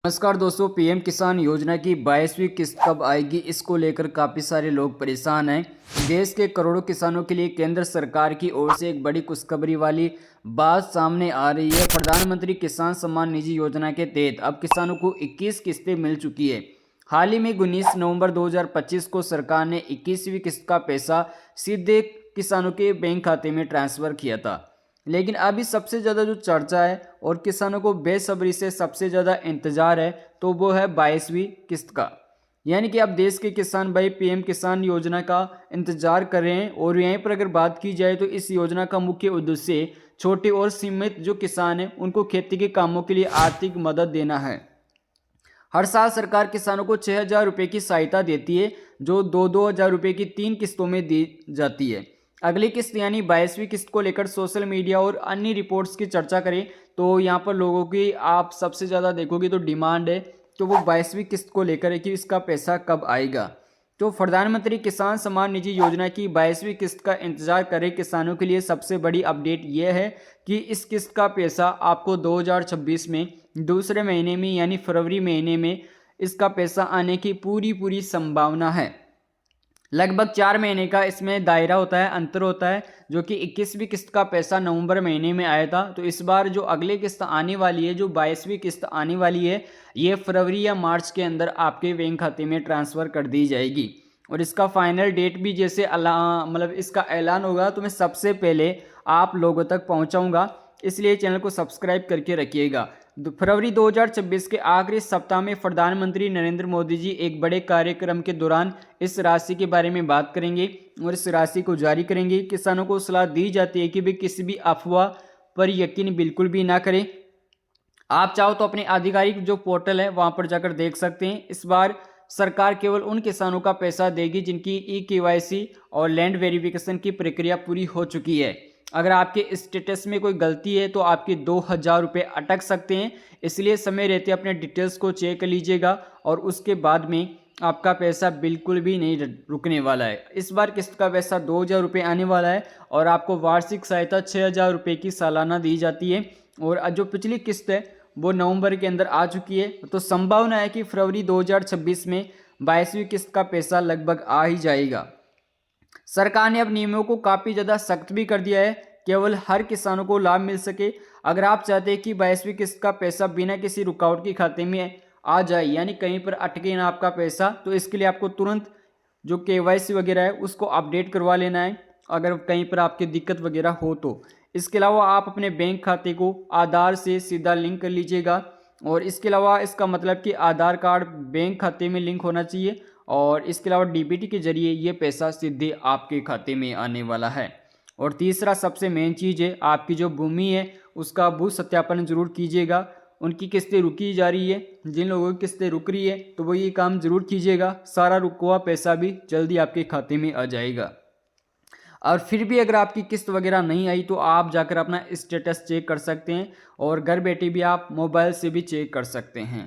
नमस्कार दोस्तों, पीएम किसान योजना की 22वीं किस्त कब आएगी, इसको लेकर काफ़ी सारे लोग परेशान हैं। देश के करोड़ों किसानों के लिए केंद्र सरकार की ओर से एक बड़ी खुशखबरी वाली बात सामने आ रही है। प्रधानमंत्री किसान सम्मान निधि योजना के तहत अब किसानों को 21 किस्तें मिल चुकी है। हाल ही में 19 नवंबर 2025 को सरकार ने 21वीं किस्त का पैसा सीधे किसानों के बैंक खाते में ट्रांसफ़र किया था। लेकिन अभी सबसे ज़्यादा जो चर्चा है और किसानों को बेसब्री से सबसे ज़्यादा इंतज़ार है, तो वो है 22वीं किस्त का। यानी कि अब देश के किसान भाई पीएम किसान योजना का इंतज़ार कर रहे हैं। और यहीं पर अगर बात की जाए तो इस योजना का मुख्य उद्देश्य छोटे और सीमित जो किसान हैं उनको खेती के कामों के लिए आर्थिक मदद देना है। हर साल सरकार किसानों को 6,000 रुपये की सहायता देती है, जो 2-2 हज़ार रुपये की 3 किस्तों में दी जाती है। अगली किस्त यानी 22वीं किस्त को लेकर सोशल मीडिया और अन्य रिपोर्ट्स की चर्चा करें तो यहाँ पर लोगों की आप सबसे ज़्यादा देखोगे तो डिमांड है, तो वो 22वीं किस्त को लेकर है कि इसका पैसा कब आएगा। तो प्रधानमंत्री किसान सम्मान निधि योजना की 22वीं किस्त का इंतजार करें किसानों के लिए सबसे बड़ी अपडेट यह है कि इस किस्त का पैसा आपको 2026 में दूसरे महीने में यानी फरवरी महीने में इसका पैसा आने की पूरी संभावना है। लगभग 4 महीने का इसमें दायरा होता है, अंतर होता है, जो कि 21वीं किस्त का पैसा नवंबर महीने में आया था। तो इस बार जो अगली किस्त आने वाली है, जो 22वीं किस्त आने वाली है, ये फरवरी या मार्च के अंदर आपके बैंक खाते में ट्रांसफ़र कर दी जाएगी। और इसका फाइनल डेट भी जैसे मतलब इसका ऐलान होगा तो मैं सबसे पहले आप लोगों तक पहुंचाऊंगा, इसलिए चैनल को सब्सक्राइब करके रखिएगा। फरवरी 2026 के आखिरी सप्ताह में प्रधानमंत्री नरेंद्र मोदी जी एक बड़े कार्यक्रम के दौरान इस राशि के बारे में बात करेंगे और इस राशि को जारी करेंगे। किसानों को सलाह दी जाती है कि वे किसी भी अफवाह पर यकीन बिल्कुल भी ना करें। आप चाहो तो अपने आधिकारिक जो पोर्टल है वहां पर जाकर देख सकते हैं। इस बार सरकार केवल उन किसानों का पैसा देगी जिनकी KYC और लैंड वेरिफिकेशन की प्रक्रिया पूरी हो चुकी है। अगर आपके स्टेटस में कोई गलती है तो आपके 2,000 रुपये अटक सकते हैं, इसलिए समय रहते अपने डिटेल्स को चेक कर लीजिएगा और उसके बाद में आपका पैसा बिल्कुल भी नहीं रुकने वाला है। इस बार किस्त का पैसा 2,000 रुपये आने वाला है और आपको वार्षिक सहायता 6,000 रुपये की सालाना दी जाती है। और जो पिछली किस्त है वो नवंबर के अंदर आ चुकी है, तो संभावना है कि फरवरी 2026 में 22वीं किस्त का पैसा लगभग आ ही जाएगा। सरकार ने अब नियमों को काफ़ी ज़्यादा सख्त भी कर दिया है, केवल हर किसानों को लाभ मिल सके। अगर आप चाहते हैं कि 22वीं किस्त का पैसा बिना किसी रुकावट के खाते में आ जाए, यानी कहीं पर अटके ना आपका पैसा, तो इसके लिए आपको तुरंत जो KYC वगैरह है उसको अपडेट करवा लेना है, अगर कहीं पर आपकी दिक्कत वगैरह हो तो। इसके अलावा आप अपने बैंक खाते को आधार से सीधा लिंक कर लीजिएगा। और इसके अलावा इसका मतलब कि आधार कार्ड बैंक खाते में लिंक होना चाहिए और इसके अलावा DBT के जरिए ये पैसा सीधे आपके खाते में आने वाला है। और तीसरा सबसे मेन चीज़ है, आपकी जो भूमि है उसका भू सत्यापन जरूर कीजिएगा। उनकी किस्तें रुकी जा रही है, जिन लोगों की किस्तें रुक रही है तो वो ये काम जरूर कीजिएगा, सारा रुका हुआ पैसा भी जल्दी आपके खाते में आ जाएगा। और फिर भी अगर आपकी किस्त वगैरह नहीं आई तो आप जाकर अपना स्टेटस चेक कर सकते हैं और घर बैठे भी आप मोबाइल से भी चेक कर सकते हैं।